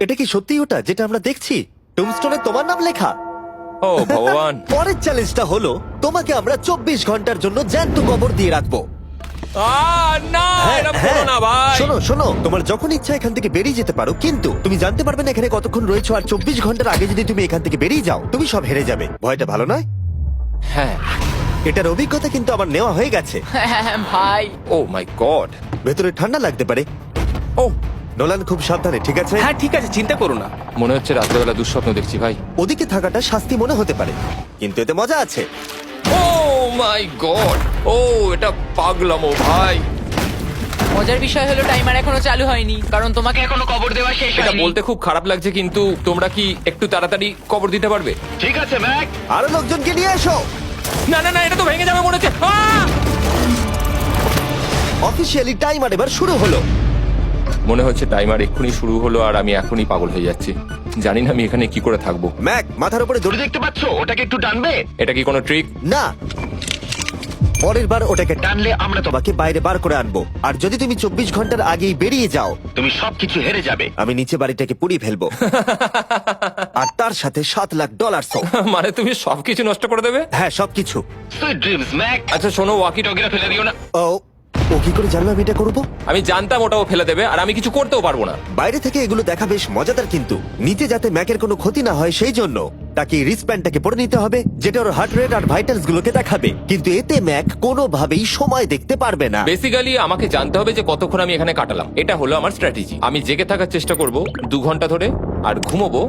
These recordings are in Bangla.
এটা কি সত্যি ওটা যেটা আমরা দেখছি? টুমস্টোনে তোমার নাম লেখা। ও ভগবান। পরের চ্যালেঞ্জটা হলো তোমাকে আমরা 24 ঘন্টার জন্য জ্যান্ত কবর দিয়ে রাখবো। না, এটা করো না ভাই। শোনো শোনো, তোমার যখন ইচ্ছা এখান থেকে বেরিয়ে যেতে পারো, কিন্তু তুমি জানতে পারবে না এখানে কতক্ষণ রয়েছো। আর 24 ঘন্টার আগে যদি তুমি এখান থেকে বেরিয়ে যাও, তুমি সব হেরে যাবে। ভয়টা ভালো নয়? হ্যাঁ। এটার অভিজ্ঞতা কিন্তু আমার নেওয়া হয়ে গেছে। ভাই ও মাই গড। ভেতরে ঠান্ডা লাগতে পারে। ও নোলান খুব সাবধানে, ঠিক আছে? হ্যাঁ ঠিক আছে, চিন্তা করো না। মনে হচ্ছে রাত্রেবেলা দুঃস্বপ্ন দেখছি ভাই। ওদিকে থাকাটা শাস্তি মনে হতে পারে, কিন্তু এতে মজা আছে। ও মাই গড। ও এটা পাগলামো ভাই। মজার বিষয় হলো টাইমার এখনো চালু হয়নি, কারণ তোমাকে এখনো কবর দেওয়া শেষ এটা হয়নি। বলতে খুব খারাপ লাগছে, কিন্তু তোমরা কি একটু তাড়াতাড়ি কবর দিতে পারবে? ঠিক আছে ম্যাক। আরো লোকজনকে নিয়ে এসো। না না না, এটা তো ভেঙে যাবে মনে হচ্ছে। অফিসিয়ালি টাইমার এবার শুরু হলো। মনে হচ্ছে টাইমার এক্ষুনি শুরু হলো আর আমি এখনই পাগল হয়ে যাচ্ছি। জানি না আমি এখানে কি করে থাকবো। ম্যাক, মাথার উপরে দড়ি। দেখতে পাচ্ছো ওটাকে একটু টানবে? এটা কি কোনো ট্রিক? না, পরের বার ওটাকে টানলে আমরা তোমাকে বাইরে বার করে আনবো। আর যদি তুমি 24 ঘন্টার আগেই বেরিয়ে যাও, তুমি সবকিছু হেরে যাবে। আমি নিচে বাড়িটাকে পুড়িয়ে ফেলবো। আর তার সাথে $7,00,000। মানে তুমি সবকিছু নষ্ট করে দেবে? হ্যাঁ, সবকিছু। Sweet dreams Mac. আচ্ছা শোনো, ওয়াকি টগিরা ফেলে দিও না। ও কি করে জানলো আমি এটা করবো? আমি জানতাম ওটাও ফেলে দেবে আর আমি কিছু করতেও পারবো না। বাইরে থেকে এগুলো দেখা বেশ মজাদার, কিন্তু নিচে যাতে ম্যাকের কোনো ক্ষতি না হয় সেই জন্য তাকে রিস্টব্যান্ডটাকে পরে নিতে হবে, যেটা ওর হার্ট রেট আর ভাইটালস গুলোকে দেখাবে। কিন্তু এতে ম্যাক কোনোভাবেই সময় দেখতে পারবে না। বেসিক্যালি আমাকে জানতে হবে যে কতক্ষণ আমি এখানে কাটালাম। এটা হলো আমার স্ট্র্যাটেজি। আমি জেগে থাকার চেষ্টা করব 2 ঘন্টা ধরে আর ঘুমোবো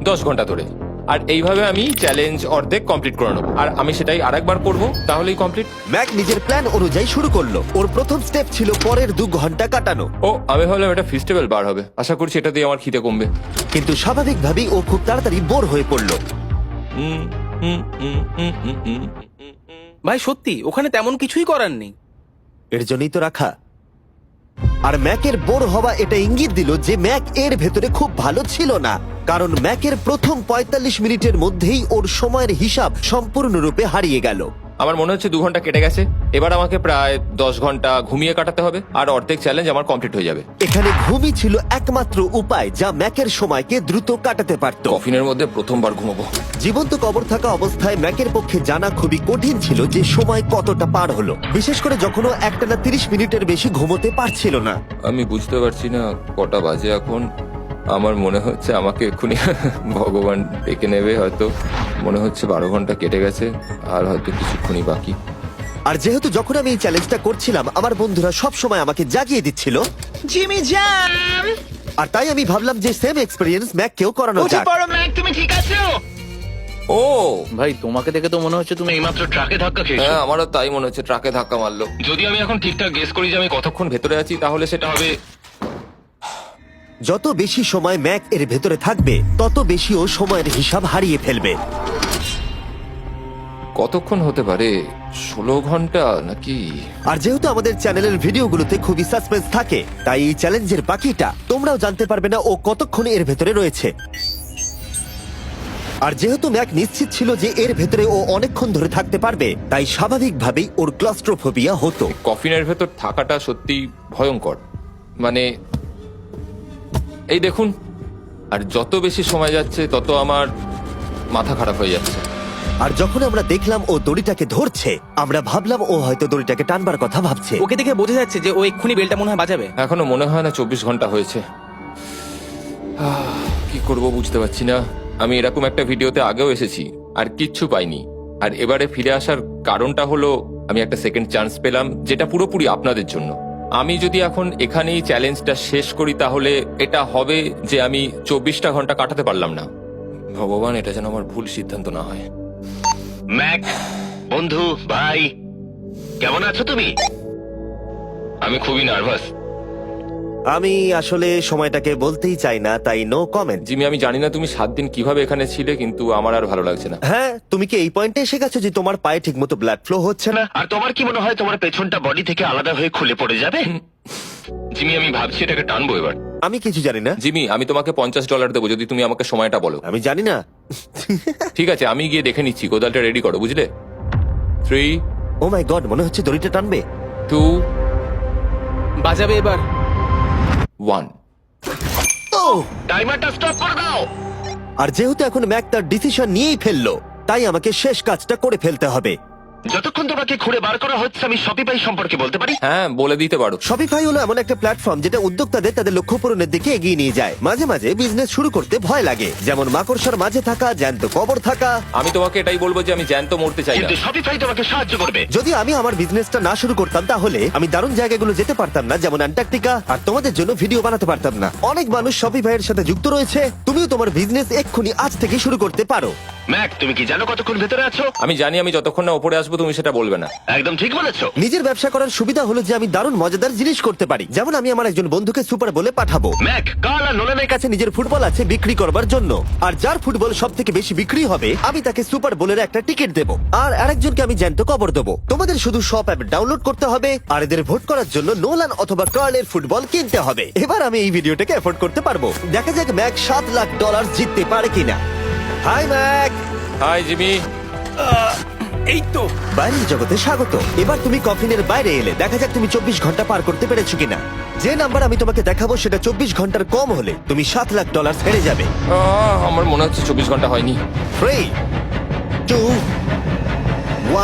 10 ঘন্টা ধরে। আর এইভাবে আমি চ্যালেঞ্জ অর্ধেক কমপ্লিট করে নেবো। আর আমি সেটাই আরেকবার করবো, তাহলেই কমপ্লিট। ম্যাক নিজের প্ল্যান অনুযায়ী শুরু করলো। ওর প্রথম স্টেপ ছিল পরের 2 ঘন্টা কাটানো। ও আমি ভাবলাম এটা ফেস্টিভ্যাল বার হবে। আশা করছি এটা দিয়ে আমার খিদে কমবে। কিন্তু স্বাভাবিকভাবেই ও খুব তাড়াতাড়ি বোর হয়ে পড়লো। উম, উম, উম, উম, উম, উম। ভাই সত্যি ওখানে তেমন কিছুই করার নেই। এর জন্যই তো রাখা। আর ম্যাকের বোর হওয়া এটা ইঙ্গিত দিল যে ম্যাক এর ভেতরে খুব ভালো ছিল না, কারণ ম্যাকের প্রথম 45 মিনিটের মধ্যেই ওর সময়ের হিসাব সম্পূর্ণরূপে হারিয়ে গেল। আমার মনে হচ্ছে 2 ঘন্টা কেটে গেছে। এবার আমাকে প্রায় 10 ঘন্টা ঘুমিয়ে কাটাতে হবে আর অর্ধেক চ্যালেঞ্জ আমার কমপ্লিট হয়ে যাবে। এখানে ঘুমই ছিল একমাত্র উপায় যা ম্যাকের সময়কে দ্রুত কাটাতে পারত। কফিনের মধ্যে প্রথমবার ঘুমাবো। জীবন্ত কবর থাকা অবস্থায় ম্যাকের পক্ষে জানা খুবই কঠিন ছিল যে সময় কতটা পার হলো, বিশেষ করে যখন ও একটানা 30 মিনিটের বেশি ঘুমোতে পারছিল না। আমি বুঝতে পারছি না কটা বাজে এখন। আমার মনে হচ্ছে আমাকে এক্ষুনি ভগবান ডেকে নেবে হয়তো। মনে হচ্ছে 12 ঘন্টা কেটে গেছে আর হয়তো কিছুক্ষণই বাকি। আর যেহেতু যখন আমি এই চ্যালেঞ্জটা করছিলাম আমার বন্ধুরা সব সময় আমাকে জাগিয়ে দিচ্ছিল, জিমি জ্যাম আর তাই আমি ভাবলাম যে সেম এক্সপেরিয়েন্স ম্যাককেও করানো উঠে যাক। পড়ো ম্যাক, তুমি ঠিক আছো? ও ভাই তোমাকে দেখে তো মনে হচ্ছে তুমি এইমাত্র ট্রাকে ধাক্কা খেয়েছো। হ্যাঁ, আমারও তাই মনে হচ্ছে। ট্রাকে ধাক্কা মারলো। যদি আমি এখন ঠিকঠাক গেস করি যে আমি কতক্ষণ ভেতরে আছি তাহলে সেটা হবে। যত বেশি সময় ম্যাক এর ভেতরে থাকবে তত বেশি ও সময়ের হিসাব হারিয়ে ফেলবে। কতক্ষণ হতে পারে? 16 ঘন্টা নাকি? আর যেহেতু আমাদের চ্যানেলের ভিডিওগুলোতে খুবই সাসপেন্স থাকে, তাই এই চ্যালেঞ্জের বাকিটা তোমরাও জানতে পারবে না ও কতক্ষণ এর ভেতরে রয়েছে। আর যেহেতু ম্যাক নিশ্চিত ছিল যে এর ভেতরে ও অনেকক্ষণ ধরে থাকতে পারবে, তাই স্বাভাবিকভাবেই ওর ক্লস্ট্রোফোবিয়া হতো। কফিনের ভেতর থাকাটা সত্যি ভয়ঙ্কর। মানে এই দেখুন, আর যত বেশি সময় যাচ্ছে তত আমার মাথা খারাপ হয়ে যাচ্ছে। আর যখন আমরা দেখলাম ও দড়িটাকে ধরছে, আমরা ভাবলাম ও হয়তো দড়িটাকে টানবার কথা ভাবছে। ওকে দেখে বোঝা যাচ্ছে যে ও এক্ষুনি বেলটা মনে হয় বাজাবে। এখনো মনে হয় না 24 ঘন্টা হয়েছে। কি করব বুঝতে পারছি না। আমি এরকম একটা ভিডিওতে আগেও এসেছি আর কিচ্ছু পাইনি। আর এবারে ফিরে আসার কারণটা হলো আমি একটা সেকেন্ড চান্স পেলাম, যেটা পুরোপুরি আপনাদের জন্য। আমি যদি এখন এখানেই চ্যালেঞ্জটা শেষ করি তাহলে এটা হবে যে আমি 24টা ঘন্টা কাটাতে পারলাম না। ভগবান, এটা যেন আমার ভুল সিদ্ধান্ত না হয়। ম্যাক, বন্ধু, ভাই, কেমন আছো তুমি? আমি খুবই নার্ভাস। আমি আসলে সময়টাকে বলতেই চাই না, তাই নো কমেন্ট। জিমি, আমি জানি না তুমি 7 দিন কিভাবে এখানে ছিলে, কিন্তু আমার আর ভালো লাগছে না। হ্যাঁ, তুমি কি এই পয়েন্টে এসে গেছো যে তোমার পায়ে ঠিকমতো ব্লাড ফ্লো হচ্ছে না? আর তোমার কি মনে হয় তোমার পেছনটা বডি থেকে আলাদা হয়ে খুলে পড়ে যাবে? জিমি, আমি ভাবছি এটাকে টানবো এবার। আমি কিছু জানি না। জিমি, আমি তোমাকে $50 দেবো যদি তুমি আমাকে সময়টা বলো। আমি জানি না। ঠিক আছে, আমি গিয়ে দেখে নিচ্ছি। কোদালটা রেডি করো, বুঝলে? 3, ও মাই গড, মনে হচ্ছে দড়িটা টানবে। 2, বাজাবে এবার। 1। ও টাইমারটা স্টপ করে দাও। আর যেহেতু এখন ম্যাক তার ডিসিশন নিয়েই ফেললো, তাই আমাকে শেষ কাজটা করে ফেলতে হবে। যতক্ষণ তোমাকে খুঁড়ে বার করা হচ্ছে আমি শপিফাই সম্পর্কে বলতে পারি। হ্যাঁ, বলে দিতে পারো। শপিফাই হলো এমন একটা প্ল্যাটফর্ম যেটা উদ্যোক্তাদের তাদের লক্ষ্য পূরণের দিকে এগিয়ে নিয়ে যায়। মাঝে মাঝে বিজনেস শুরু করতে ভয় লাগে, যেমন মাকড়সার মাঝে থাকা, জ্যান্ত কবর থাকা। আমি তোমাকে এটাই বলবো যে আমি জ্যান্ত মরতে চাই না। কিন্তু শপিফাই তোমাকে সাহায্য করবে। যদি আমি আমার বিজনেসটা না শুরু করতাম তাহলে আমি দারুণ জায়গাগুলো যেতে পারতাম না, যেমন অ্যান্টার্কটিকা, আর তোমাদের জন্য ভিডিও বানাতে পারতাম না। অনেক মানুষ শপিফাইয়ের সাথে যুক্ত রয়েছে। তুমিও তোমার বিজনেস এক্ষুনি আজ থেকে শুরু করতে পারো। ম্যাক, তুমি কি জানো কতক্ষণ ভেতরে আছো? আমি জানি, আমি যতক্ষণ না ওপরে আসবো তুমি সেটা বলবে না। একদম ঠিক বলেছো। নিজের ব্যবসা করার সুবিধা হলো যে আমি দারুণ মজাদার জিনিস করতে পারি, যেমন আমি আমার একজন বন্ধুকে সুপার বলে পাঠাবো। ম্যাক, কার্ল আর নোলানের কাছে নিজের ফুটবল আছে বিক্রি করবার জন্য, আর যার ফুটবল সব থেকে বেশি বিক্রি হবে আমি তাকে সুপার বোলের একটা টিকিট দেবো, আর আরেকজনকে আমি জ্যান্ত কবর দেবো। তোমাদের শুধু শপ অ্যাপ ডাউনলোড করতে হবে আর এদের ভোট করার জন্য নোলান অথবা কার্লের ফুটবল কিনতে হবে। এবার আমি এই ভিডিওটাকে এফোর্ড করতে পারবো। দেখা যাক ম্যাক $7 লাখ জিততে পারে কিনা। Hi Mac. Hi Jimmy. এই তো। বাইরের জগতে স্বাগত। এবার তুমি কফিনের বাইরে এলে, দেখা যাক তুমি 24 ঘন্টা পার করতে পেরেছো কিনা। যে নাম্বার আমি তোমাকে দেখাবো সেটা 24 ঘন্টার কম হলে তুমি $7 লাখ হেরে যাবে। আমার মনে হচ্ছে 24 ঘন্টা হয়নি। 3, 2,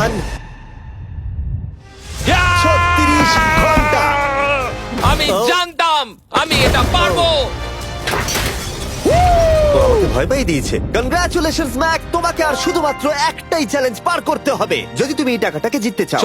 1। 36 ঘন্টা। আমি জানতাম আমি এটা পারবো। তো আমাকে ভয় পাই দিয়েছে। কনগ্রাচুলেশনস ম্যাক, তোমাকে আর শুধুমাত্র একটাই চ্যালেঞ্জ পার করতে হবে যদি তুমি এই টাকাটাকে জিততে চাও।